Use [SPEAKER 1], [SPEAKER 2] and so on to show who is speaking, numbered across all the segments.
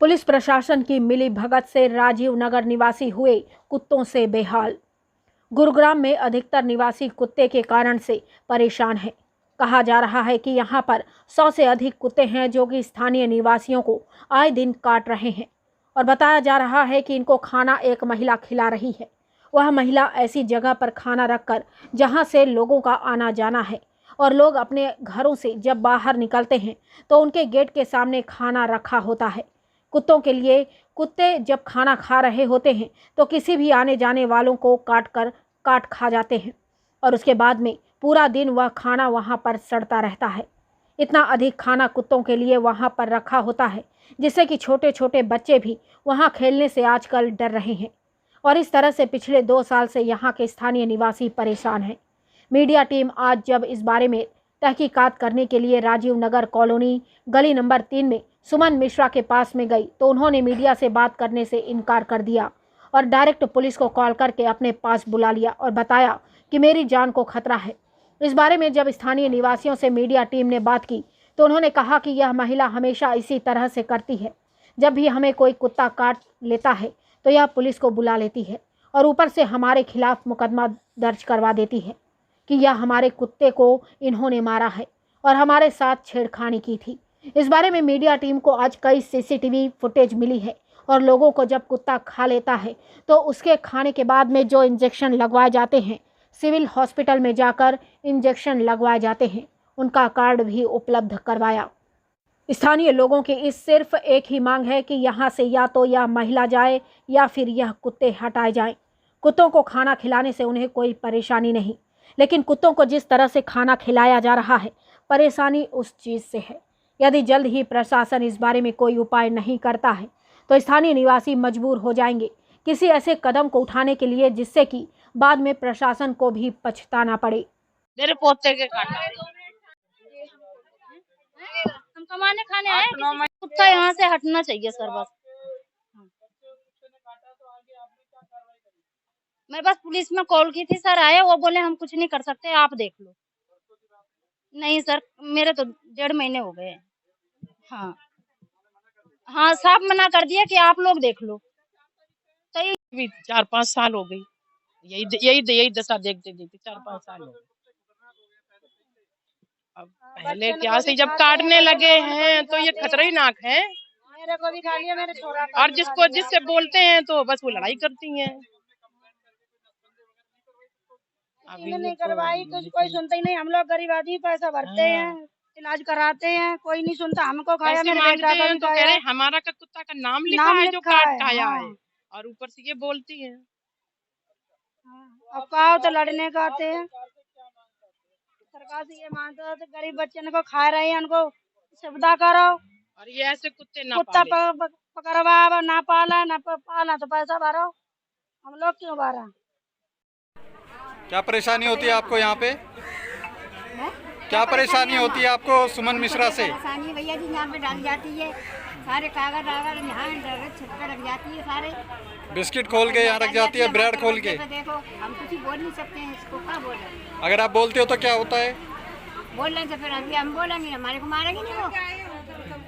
[SPEAKER 1] Police प्रशासन की मिली भगत से राजीव नगर निवासी हुए कुत्तों से बेहाल। गुरुग्राम में अधिकतर निवासी कुत्ते के कारण से परेशान हैं। कहा जा रहा है कि यहां पर 100 से अधिक कुत्ते हैं जो कि स्थानीय निवासियों को आए दिन काट रहे हैं और बताया जा रहा है कि इनको खाना एक महिला खिला रही है। वह महिला ऐसी जगह पर खाना रखकर जहां से लोगों का आना जाना है और लोग अपने घरों से जब बाहर निकलते हैं तो उनके गेट के सामने खाना रखा होता है। कुत्तों के लिए कुत्ते जब खाना खा रहे होते हैं तो किसी भी आने जाने वालों को काट खा जाते हैं और उसके बाद में पूरा दिन वह खाना वहां पर सड़ता रहता है। इतना अधिक खाना कुत्तों के लिए वहां पर रखा होता है जिससे कि छोटे छोटे बच्चे भी वहां खेलने से आजकल डर रहे हैं और इस तरह से पिछले 2 साल से यहाँ के स्थानीय निवासी परेशान हैं। मीडिया टीम आज जब इस बारे में तहकीकात करने के लिए राजीव नगर कॉलोनी गली नंबर 3 में सुमन मिश्रा के पास में गई तो उन्होंने मीडिया से बात करने से इनकार कर दिया और डायरेक्ट पुलिस को कॉल करके अपने पास बुला लिया और बताया कि मेरी जान को खतरा है। इस बारे में जब स्थानीय निवासियों से मीडिया टीम ने बात की तो उन्होंने कहा कि यह महिला हमेशा इसी तरह से करती है। जब भी हमें कोई कुत्ता काट लेता है तो यह पुलिस को बुला लेती है और ऊपर से हमारे खिलाफ मुकदमा दर्ज करवा देती है कि यह हमारे कुत्ते को इन्होंने मारा है और हमारे साथ छेड़खानी की थी। इस बारे में मीडिया टीम को आज कई सीसीटीवी फुटेज मिली है और लोगों को जब कुत्ता खा लेता है तो उसके खाने के बाद में जो इंजेक्शन लगवाए जाते हैं, सिविल हॉस्पिटल में जाकर इंजेक्शन लगवाए जाते हैं, उनका कार्ड भी उपलब्ध करवाया। स्थानीय लोगों की इस सिर्फ एक ही मांग है कि यहाँ से या तो यह महिला जाए या फिर यह कुत्ते हटाए जाएं। कुत्तों को खाना खिलाने से उन्हें कोई परेशानी नहीं, लेकिन कुत्तों को जिस तरह से खाना खिलाया जा रहा है, परेशानी उस चीज़ से है। यदि जल्द ही प्रशासन इस बारे में कोई उपाय नहीं करता है तो स्थानीय निवासी मजबूर हो जाएंगे किसी ऐसे कदम को उठाने के लिए जिससे कि बाद में प्रशासन को भी पछताना पड़े।
[SPEAKER 2] मेरे पोते के काटा, हम कमाने खाने आए, कुत्ता यहाँ से हटना चाहिए सर। बस मैं बस पुलिस में कॉल की थी, सर आए, वो बोले हम कुछ नहीं कर सकते, आप देख लो। नहीं सर, मेरे तो 1.5 महीने हो गए। हाँ हाँ, साफ मना कर दिया कि आप लोग देख लो। तो
[SPEAKER 3] 4-5 साल हो गई, यही दशा देखते देखते 4-5 साल हो गए। अब पहले क्या से जब काटने लगे हैं तो ये खतरनाक है।
[SPEAKER 2] मेरे को भी खा लिया, मेरे छोरा
[SPEAKER 3] और जिसको जिससे बोलते हैं तो बस वो लड़ाई करती हैं।
[SPEAKER 2] नहीं करवाई तो कोई सुनता ही नहीं। हम लोग गरीब आदमी पैसा भरते हैं, इलाज कराते हैं, कोई नहीं सुनता। हमको खाया, मेरे बेटा का भी
[SPEAKER 3] तो कह रहे हमारा का कुत्ता का नाम लिखा है जो काट खाया है, और ऊपर से ये बोलती है।
[SPEAKER 2] अब कहा तो लड़ने का आते हैं। सरकार से ये मांगते हो तो गरीब बच्चे को खा रहे हैं, उनको सुविधा करो।
[SPEAKER 3] और ये ऐसे कुत्ते ना
[SPEAKER 2] कुत्ता पकड़वा ना पाला ना पाला तो पैसा भरो, हम लोग क्यों भरा?
[SPEAKER 4] क्या परेशानी होती है आपको यहाँ पे? क्या परेशानी होती है आपको सुमन मिश्रा से?
[SPEAKER 5] परेशानी भैया जी यहाँ पे डाल जाती है, सारे कागज यहाँ छुपकर रख जाती है, सारे
[SPEAKER 4] बिस्किट खोल के यहाँ रख जाती है, ब्रेड खोल के।
[SPEAKER 5] तो देखो हम कुछ बोल नहीं सकते हैं, इसको क्या बोल रहे हैं?
[SPEAKER 4] अगर आप बोलते हो तो क्या होता है?
[SPEAKER 5] बोल रहे तो फिर अभी हम बोलेंगे, हमारे को मारेंगे नहीं वो।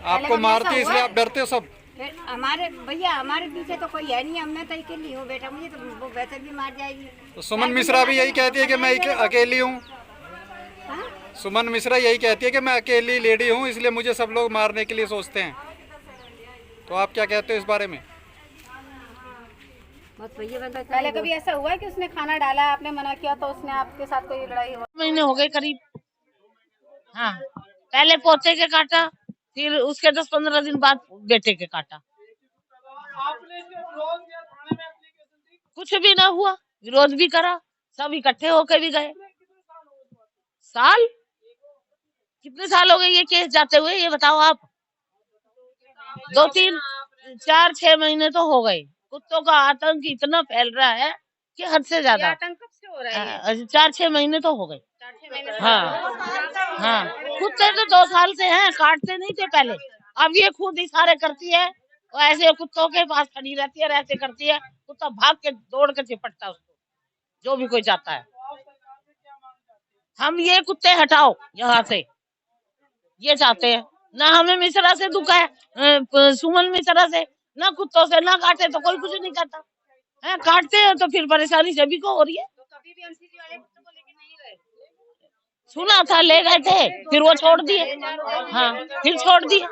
[SPEAKER 4] आपको मारती है इसलिए आप डरते हो सब?
[SPEAKER 5] फिर हमारे भैया हमारे पीछे तो कोई है नहीं, मैं तो अकेली हूँ बेटा, मुझे तो वो वैसे भी मार जाएगी।
[SPEAKER 4] तो सुमन मिश्रा भी यही कहती है कि मैं अकेली हूँ। सुमन मिश्रा यही कहती है कि मैं अकेली लेडी हूँ, इसलिए मुझे सब लोग मारने के लिए सोचते हैं। तो आप क्या कहते हो इस बारे में?
[SPEAKER 5] पहले कभी ऐसा हुआ है कि उसने खाना डाला, आपने मना किया तो उसने आपके साथ कोई लड़ाई हुआ?
[SPEAKER 3] महीने हो गए करीब। हाँ, पहले पोते के काटा, फिर उसके 10-15 दिन बाद बेटे के काटा। कुछ भी ना हुआ, विरोध भी करा, सब इकट्ठे होकर भी गए। साल कितने साल हो गए ये केस जाते हुए, ये बताओ आप? 2-3-4-6 महीने तो हो गए। कुत्तों का आतंक इतना फैल रहा है कि हद से ज्यादा।
[SPEAKER 2] आतंक कब से हो रहा है?
[SPEAKER 3] 4-6 महीने तो हो गए। हाँ हाँ, कुत्ते तो 2 साल से हैं, काटते नहीं थे पहले। अब ये खुद इशारे करती है और ऐसे कुत्तों के पास खड़ी रहती है और ऐसे करती है, कुत्ता भाग के दौड़ के चिपटता है उसको, जो भी कोई जाता है। हम ये कुत्ते हटाओ यहाँ से, ये चाहते हैं, ना हमें मिश्रा से दुख है, सुमन मिश्रा से, ना कुत्तों से, ना काटे तो कोई कुछ नहीं करता है, काटते हैं तो फिर परेशानी सभी को हो रही है। सुना था ले गए थे, फिर वो छोड़ दिए। हाँ, फिर छोड़ दिए।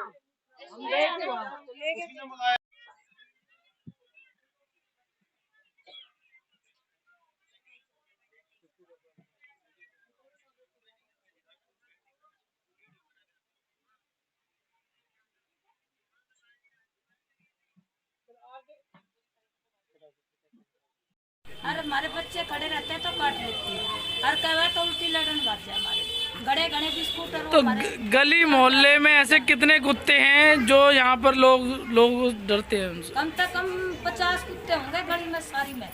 [SPEAKER 6] और हमारे बच्चे खड़े रहते हैं तो काट लेती है, और कई बार तो उल्टी लड़न लग जाए हमारे गड़े गड़े बिस्कुट। और
[SPEAKER 7] तो गली मोहल्ले में ऐसे कितने कुत्ते हैं जो यहाँ पर लोग डरते हैं उनसे?
[SPEAKER 6] कम से कम 50 कुत्ते होंगे गली में सारी में,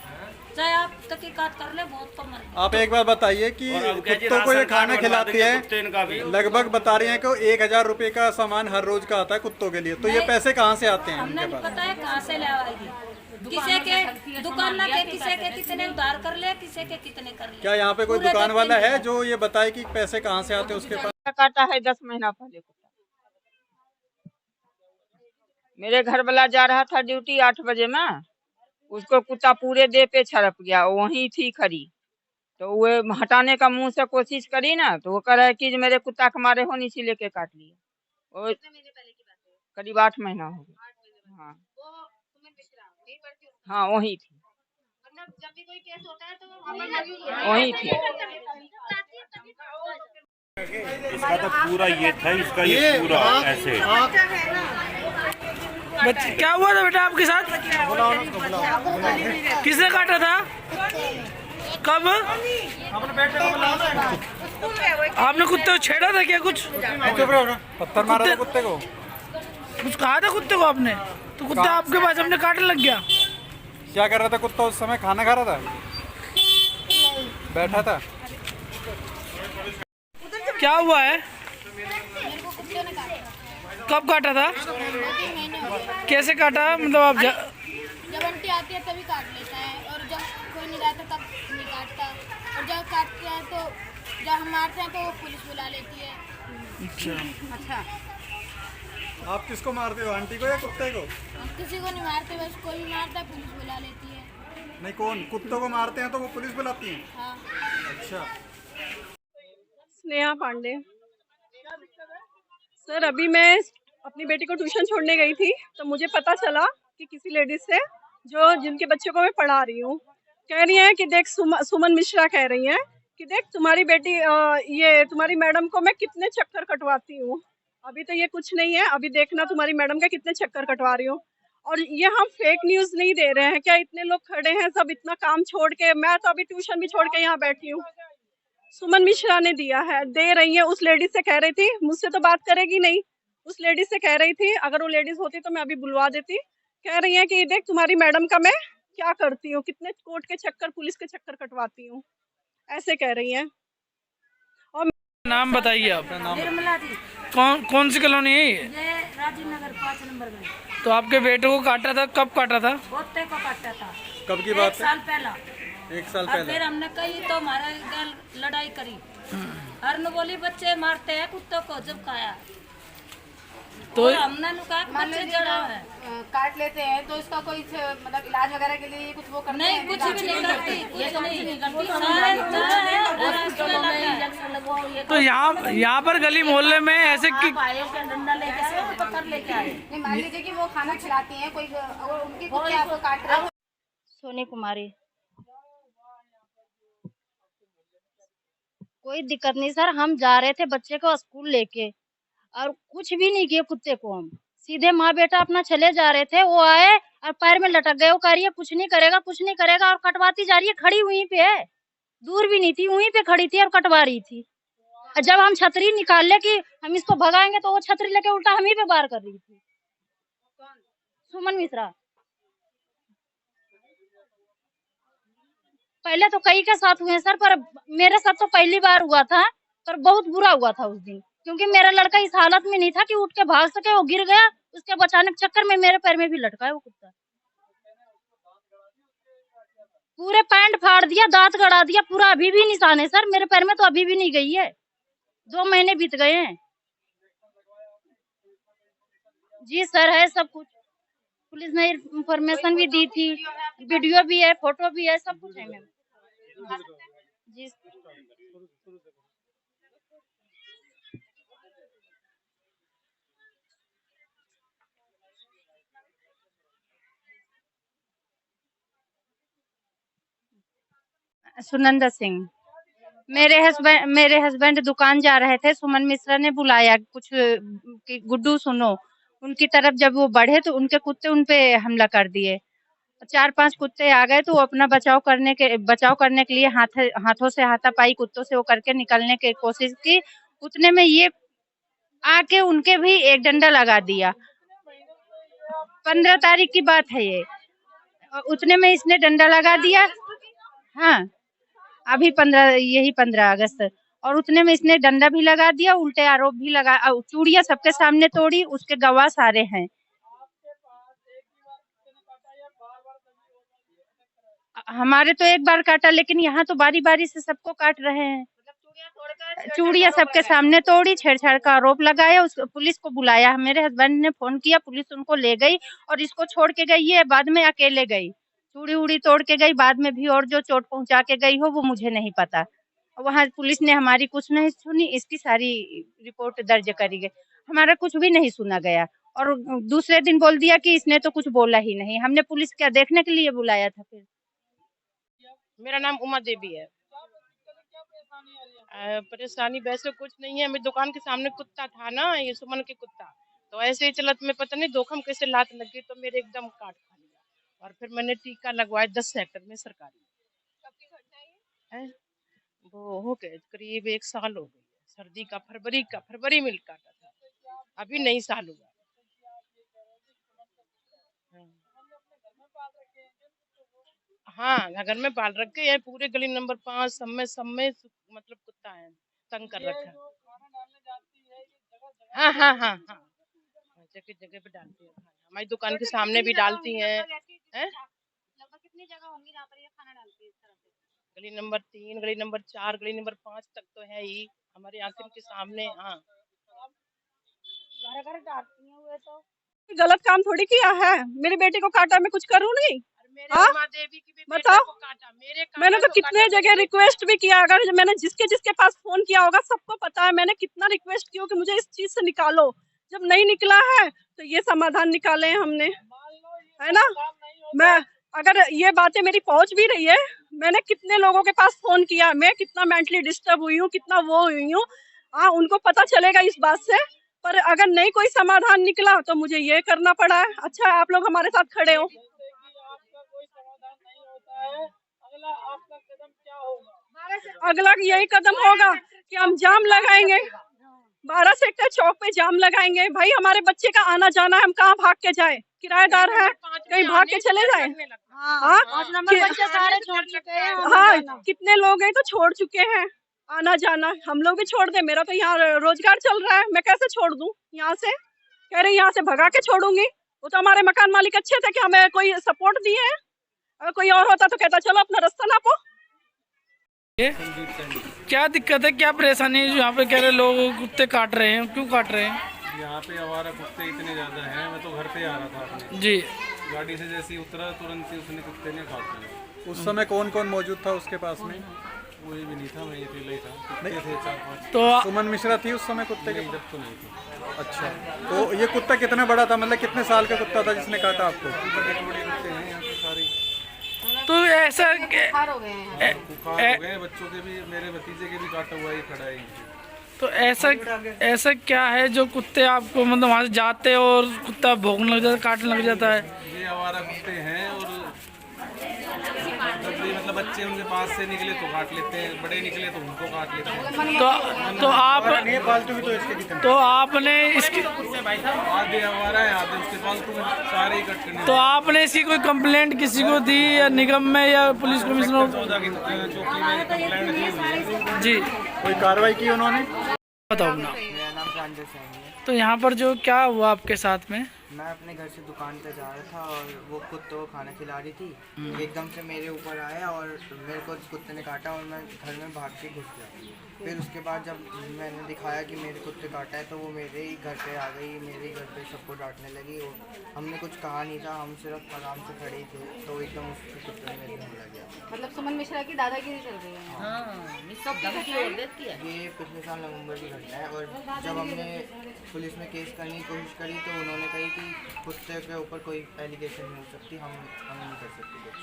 [SPEAKER 6] चाहे आप तहकीकात कर ले, बहुत तो मर।
[SPEAKER 4] आप एक बार बताइए कि कुत्तों को ये खाना खिलाती है, लगभग बता रही हैं कि 1000 रुपए का सामान हर रोज का आता है कुत्तों के लिए, तो ये पैसे कहाँ से आते हैं
[SPEAKER 6] हमने
[SPEAKER 4] उनके
[SPEAKER 6] नहीं
[SPEAKER 4] पास?
[SPEAKER 6] पता है कहाँ से ले आएगी, किसी के दुकान के किसी के कितने उधार कर ले, किसी के कितने कर ले।
[SPEAKER 4] क्या यहाँ पे कोई दुकान वाला है जो ये बताए कि पैसे कहाँ से आते हैं उसके पास?
[SPEAKER 8] काटा है 10 महीना पहले कुत्ता। मेरे घर वाला जा रहा था ड्यूटी 8 बजे में, उसको कुत्ता पूरे देह पे छड़प गया, वहीं थी खड़ी, तो वो हटाने का मुंह से कोशिश करी ना, तो वो कह रहा है कि मेरे कुत्ता के मारे हो, नीचे लेके काट लिया। और करीब 8 महीना हो गया। हाँ हाँ, वही थी, वही थी।
[SPEAKER 9] इसका तो पूरा ये था, इसका ये पूरा ऐसे।
[SPEAKER 7] बच्चे क्या हुआ था बेटा आपके साथ? किसने काटा था? कब? आपने कुत्ते को छेड़ा था क्या? कुछ
[SPEAKER 4] पत्थर मारा था कुत्ते को?
[SPEAKER 7] कुछ कहा था कुत्ते को आपने? तो कुत्ता आपके पास अपने काटने लग गया?
[SPEAKER 4] क्या कर रहा था कुत्ता उस समय? खाना खा रहा था, बैठा था।
[SPEAKER 7] क्या हुआ है? कब काटा था? कैसे काटा? मतलब आप
[SPEAKER 10] जब आंटी आती है तभी काट लेता है, और जब कोई नहीं रहता तब नहीं काटता, और जब काटते हैं तो जब हम मारते हैं तो वो पुलिस बुला लेती है।
[SPEAKER 4] अच्छा, आप किसको मारते हो, आंटी को या कुत्ते को?
[SPEAKER 10] किसी को नहीं मारते, बस कोई भी मारता है पुलिस बुला लेती है।
[SPEAKER 4] नहीं, कौन कुत्तों को मारते हैं तो वो पुलिस बुलाती है?
[SPEAKER 10] हाँ।
[SPEAKER 4] अच्छा।
[SPEAKER 11] स्नेहा पांडे। सर, अभी मैं अपनी बेटी को ट्यूशन छोड़ने गई थी, तो मुझे पता चला कि किसी लेडीज से जिनके बच्चों को मैं पढ़ा रही हूँ, कह रही है कि देख, सुमन मिश्रा कह रही है कि देख तुम्हारी बेटी, ये तुम्हारी मैडम को मैं कितने चक्कर कटवाती हूँ। अभी तो ये कुछ नहीं है, अभी देखना तुम्हारी मैडम का कितने चक्कर कटवा रही हूँ। और ये हम फेक न्यूज नहीं दे रहे हैं क्या? इतने लोग खड़े हैं, सब इतना काम छोड़ के, मैं तो अभी ट्यूशन भी छोड़ के यहाँ बैठी हूँ। सुमन मिश्रा ने दिया है, दे रही है। उस लेडीज से कह रही थी, मुझसे तो बात करेगी नहीं, उस लेडीज से कह रही थी, अगर वो लेडीज होती तो मैं अभी बुलवा देती। कह रही है कि देख तुम्हारी मैडम का मैं क्या करती हूँ, कितने कोर्ट के चक्कर, पुलिस के चक्कर कटवाती हूँ, ऐसे कह रही है। और
[SPEAKER 7] नाम बताइए आप।
[SPEAKER 6] निर्मला जी।
[SPEAKER 7] कौन सी कॉलोनी है ये?
[SPEAKER 6] राजीव नगर 5 नंबर में।
[SPEAKER 7] तो आपके बेटे को काटा था, कब काटा था?
[SPEAKER 6] कुत्ते को काटा था।
[SPEAKER 4] कब की बात है?
[SPEAKER 6] 1 साल पहला।
[SPEAKER 4] 1 साल
[SPEAKER 6] और
[SPEAKER 4] पहले।
[SPEAKER 6] फिर हमने कही तो हमारे गल लड़ाई करी, हरन बोली बच्चे मारते हैं कुत्तों को जब खाया, तो हमने कहा बच्चे जड़ा है,
[SPEAKER 5] काट लेते हैं तो इसका कोई मतलब इलाज वगैरह के लिए कुछ वो करते
[SPEAKER 6] नहीं,
[SPEAKER 5] हैं?
[SPEAKER 6] कुछ भी नहीं करती, कुछ नहीं करती।
[SPEAKER 7] तो यहाँ पर गली मोहल्ले में ऐसे
[SPEAKER 6] डंडा लेके पत्थर लेके आए।
[SPEAKER 5] नहीं, मान लीजिए कि वो खाना खिलाती हैं, कोई और उनके कुत्ते आपको काट रहे हैं।
[SPEAKER 2] सोनी कुमारी। कोई दिक्कत नहीं सर, हम जा रहे थे बच्चे को स्कूल लेके, और कुछ भी नहीं किए कुत्ते को। हम सीधे माँ बेटा अपना चले जा रहे थे, वो आए और पैर में लटक गए। वो कह रही है कुछ नहीं करेगा, कुछ नहीं करेगा, और कटवाती जा रही है। खड़ी वहीं पे है, दूर भी नहीं थी, वहीं पे खड़ी थी और कटवा रही थी। जब हम छतरी निकाल ले कि हम इसको भगाएंगे, तो वो छतरी लेके उल्टा हम ही पे वार कर रही थी। सुमन मिश्रा। पहले तो कई के साथ हुए सर, पर मेरे साथ तो पहली बार हुआ था, पर बहुत बुरा हुआ था उस दिन, क्योंकि मेरा लड़का इस हालत में नहीं था कि उठ के भाग सके। वो गिर गया, उसके बचाने के चक्कर में मेरे पैर में भी लटका है वो कुत्ता। पूरे पैंट फाड़ दिया, दांत गड़ा दिया, पूरा अभी भी निशान है सर मेरे पैर में, तो अभी भी नहीं गई है, 2 महीने बीत गए हैं। जी सर, है सब कुछ। पुलिस ने इंफॉर्मेशन भी दी थी, वीडियो भी है, फोटो भी है, सब कुछ है मैम। जी सुनंदा सिंह। मेरे हस्बैंड दुकान जा रहे थे, सुमन मिश्रा ने बुलाया कुछ कि गुड्डू सुनो। उनकी तरफ जब वो बढ़े तो उनके कुत्ते उन पे हमला कर दिए। 4-5 कुत्ते आ गए तो वो अपना बचाव करने के लिए हाथों से हाथापाई कुत्तों से वो करके निकलने की कोशिश की। उतने में ये आके उनके भी एक डंडा लगा दिया। 15 तारीख की बात है ये। उतने में इसने डंडा लगा दिया। हाँ, अभी 15 अगस्त। और उतने में इसने डंडा भी लगा दिया, उल्टे आरोप भी लगा, चूड़ियां सबके सामने तोड़ी, उसके गवाह सारे हैं। हमारे तो एक बार काटा, लेकिन यहाँ तो बारी बारी से सबको काट रहे हैं। चूड़ियां सबके सामने तोड़ी, छेड़छाड़ का आरोप लगाया, उस पुलिस को बुलाया। मेरे हस्बैंड ने फोन किया, पुलिस उनको ले गई और इसको छोड़ के गई है, बाद में अकेले गई। चूड़ी उड़ी तोड़ के गई, बाद में भी और जो चोट पहुंचा के गई हो वो मुझे नहीं पता। वहाँ पुलिस ने हमारी कुछ नहीं सुनी, इसकी सारी रिपोर्ट दर्ज करी गई, हमारा कुछ भी नहीं सुना गया। और दूसरे दिन बोल दिया कि इसने तो कुछ बोला ही नहीं। हमने पुलिस क्या देखने के लिए बुलाया था फिर?
[SPEAKER 3] मेरा नाम उमा देवी है। परेशानी वैसे कुछ नहीं है, मेरी दुकान के सामने कुत्ता था ना, ये सुमन के कुत्ता, तो ऐसे ही चलत में पता नहीं दोखम कैसे लात लगी तो मेरे एकदम काट खा लिया। और फिर मैंने टीका लगवाया 10 सेक्टर में सरकारी। है वो हो गए करीब 1 साल हो गई। सर्दी का फरवरी में काटा था, अभी नहीं साल हुआ। हाँ, घर में पाल रखे हैं, पूरे गली नंबर 5 सब में मतलब कुत्ता है, तंग कर रखा है। हाँ, जगह जगह पे डालती है खाना, हमारी दुकान के सामने भी डालती हैं।
[SPEAKER 2] लगभग कितनी जगह होंगी जहाँ पर ये खाना डालती है इस तरह से?
[SPEAKER 3] गली नंबर 3, गली नंबर 4, गली नंबर 5 तक तो है ही हमारे आंखों के सामने। हाँ,
[SPEAKER 2] घर डालती हैं वो तो।
[SPEAKER 11] गलत काम थोड़ी किया है, मेरी बेटी को काटा, मैं कुछ करूँ नहीं? हाँ बताओ, मैंने तो कितने जगह रिक्वेस्ट भी किया, अगर मैंने जिसके पास फोन किया होगा सबको पता है मैंने कितना रिक्वेस्ट किया कि मुझे इस चीज से निकालो। जब नहीं निकला है तो ये समाधान निकाले हैं हमने, है ना। मैं अगर ये बातें मेरी पहुंच भी रही है, मैंने कितने लोगों के पास फोन किया, मैं कितना मेंटली डिस्टर्ब हुई हूँ, कितना वो हुई हूँ। हाँ, उनको पता चलेगा इस बात से, पर अगर नहीं कोई समाधान निकला तो मुझे ये करना पड़ा है। अच्छा, आप लोग हमारे साथ खड़े हो। अगला यही कदम होगा कि हम जाम लगाएंगे, 12 सेक्टर चौक पे जाम लगाएंगे। भाई, हमारे बच्चे का आना जाना है, हम कहाँ भाग के जाए? किराएदार है, कहीं भाग के चले जाए? हाँ, कितने लोग हैं तो छोड़ चुके हैं आना जाना, हम लोग भी छोड़ दे। मेरा तो यहाँ रोजगार चल रहा है, मैं कैसे छोड़ दूं? यहाँ से कह रही यहाँ से भगा के छोड़ूंगी। वो तो हमारे मकान मालिक अच्छे थे कि हमें कोई सपोर्ट दिए है, अगर कोई और होता तो कहता चलो अपना रास्ता नापो।
[SPEAKER 7] क्या दिक्कत है, क्या परेशानी है? यहाँ पे कह रहे लोग कुत्ते काट रहे हैं, क्यों काट रहे हैं?
[SPEAKER 9] यहाँ पे आवारा कुत्ते इतने ज्यादा हैं। मैं तो घर पे आ रहा था अपने
[SPEAKER 7] जी,
[SPEAKER 9] गाड़ी से जैसे ही उतरा तुरंत ही उसने कुत्ते ने काट लिया।
[SPEAKER 4] उस समय कौन कौन मौजूद था उसके पास में?
[SPEAKER 9] कोई भी नहीं था, मैं अकेला ही था। कुत्ते थे 4-5।
[SPEAKER 7] तो
[SPEAKER 4] सुमन मिश्रा थी उस समय कुत्ते के?
[SPEAKER 9] जब तो नहीं थी।
[SPEAKER 4] अच्छा, तो ये कुत्ता कितना बड़ा था, मतलब कितने साल का कुत्ता था जिसने काटा आपको?
[SPEAKER 9] बड़े बड़े कुत्ते हैं यहाँ पे सारे।
[SPEAKER 7] तो ऐसा
[SPEAKER 11] बुखार हो गए हैं,
[SPEAKER 9] बुखार हो गए बच्चों के भी, मेरे भतीजे के भी काटा हुआ ही खड़ा है।
[SPEAKER 7] तो ऐसा क्या है जो कुत्ते आपको मतलब वहाँ से जाते और कुत्ता भौंकने लग जाता है, काटने लग जाता है?
[SPEAKER 9] ये आवारा कुत्ते हैं और जब भी मतलब बच्चे उनके पास से निकले तो काट लेते हैं, बड़े निकले तो उनको काट लेते हैं।
[SPEAKER 7] तो आपने इसकी
[SPEAKER 9] आधे आवारा है, आधे उसके पालतू में, सारे ही कट करने।
[SPEAKER 7] तो आपने इसकी कोई कंप्लेंट किसी को दी या निगम में या पुलिस कमिश्नर?
[SPEAKER 9] चौकी में कंप्लेंट दी हुई है
[SPEAKER 7] जी,
[SPEAKER 4] कोई कार्रवाई की उन्होंने?
[SPEAKER 7] बताओ ना।
[SPEAKER 12] मेरा नाम संजय सिंह है।
[SPEAKER 7] तो यहाँ पर जो क्या हुआ आपके साथ में?
[SPEAKER 12] मैं अपने घर से दुकान पे जा रहा था और वो कुत्ते को खाना खिला रही थी। एकदम से मेरे ऊपर आया और मेरे को उस कुत्ते ने काटा और मैं घर में भाग के घुस गया। फिर उसके बाद जब मैंने दिखाया कि मेरे कुत्ते काटा है तो वो मेरे ही घर पे आ गई, मेरे ही घर पे सबको डांटने लगी। और हमने कुछ कहा नहीं था, हम सिर्फ आराम से खड़े ही थे, तो एकदम उस कुत्ते ने मेरे हमला किया।
[SPEAKER 5] मतलब सुमन मिश्रा की दादागिरी चल रही है।
[SPEAKER 12] ये पिछले साल नवंबर की घटना है और जब हमने पुलिस में केस करने की कोशिश करी तो उन्होंने कही कि कुत्ते के ऊपर कोई एलिगेशन नहीं हो सकती, हम नहीं कर सकते कुछ।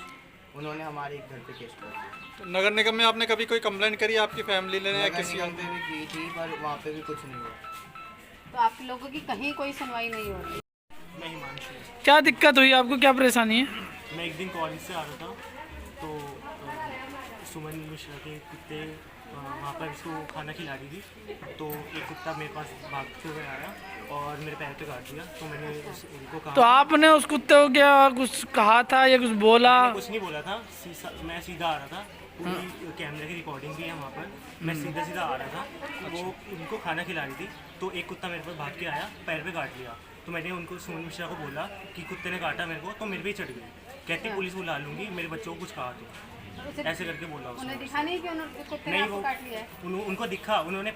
[SPEAKER 12] उन्होंने हमारे एक घर पे केस कर दिया।
[SPEAKER 4] तो नगर निगम में आपने कभी कोई कंप्लेंट करी आपकी फैमिली ने या किसी
[SPEAKER 12] पे भी की थी पर वहाँ पे भी कुछ नहीं हुआ।
[SPEAKER 5] तो आप लोगों की कहीं कोई सुनवाई नहीं हो रही।
[SPEAKER 9] मैं हिमांशु।
[SPEAKER 7] क्या दिक्कत हुई आपको, क्या परेशानी है?
[SPEAKER 9] मैं एक दिन कॉलेज से आ रहा था तो सुमन मिश्रा के कुत्ते वहाँ पर इसको खाना खिला रही थी, तो एक कुत्ता मेरे पास भागते हुए आया और मेरे पैर पे काट दिया। तो मैंने उनको कहा,
[SPEAKER 7] तो आपने उस कुत्ते को क्या कुछ कहा था या कुछ बोला?
[SPEAKER 9] कुछ नहीं बोला था, मैं सीधा आ रहा था। पूरी कैमरे की रिकॉर्डिंग भी है वहाँ पर। मैं सीधा सीधा आ रहा था, वो उनको खाना खिला रही थी, तो एक कुत्ता मेरे पर भाग के आया, पैर पे काट लिया। तो मैंने उनको सुमन मिश्रा को बोला कि कुत्ते ने काटा मेरे को, तो मेरे पे ही चढ़ गई। कहती पुलिस बुला लूँगी, मेरे बच्चों को कुछ कहा तो ऐसे करके बोला उसने।
[SPEAKER 5] उन्हें दिखा नहीं कि उन्होंने कुत्ते ने आपको काट लिया है?
[SPEAKER 9] उनको दिखा, उन्होंने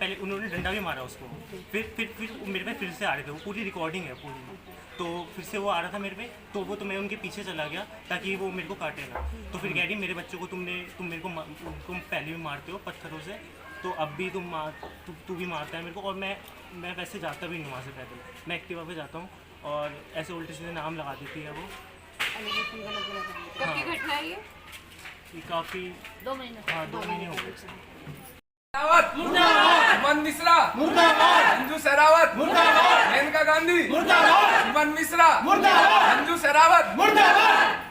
[SPEAKER 9] डंडा भी मारा उसको। फिर मेरे पे फिर से आ रहे थे, वो पूरी रिकॉर्डिंग है पूरी। तो फिर से वो आ रहा था मेरे पे, तो मैं उनके पीछे चला गया ताकि वो मेरे को काटे ना। तो फिर कह रही मेरे बच्चों को तुम मेरे को तुम पहले भी मारते हो पत्थरों से, तो अब भी तू भी मारता है मेरे को। और मैं वैसे जाता भी नहीं वहाँ से पैदल, मैं एक्टिवा पे जाता हूँ और ऐसे उल्टे सीधे नाम लगा देती है वो।
[SPEAKER 5] कब की घटना है ये?
[SPEAKER 9] काफ़ी
[SPEAKER 6] 2 महीने।
[SPEAKER 9] हाँ 2 महीने हो गए।
[SPEAKER 13] सुमन मिश्रा मुर्दाबाद, अंजू शेरावत मुर्दाबाद, मेनका गांधी मुर्दाबाद, सुमन मिश्रा मुर्दाबाद, अंजू शेरावत मुर्दाबाद।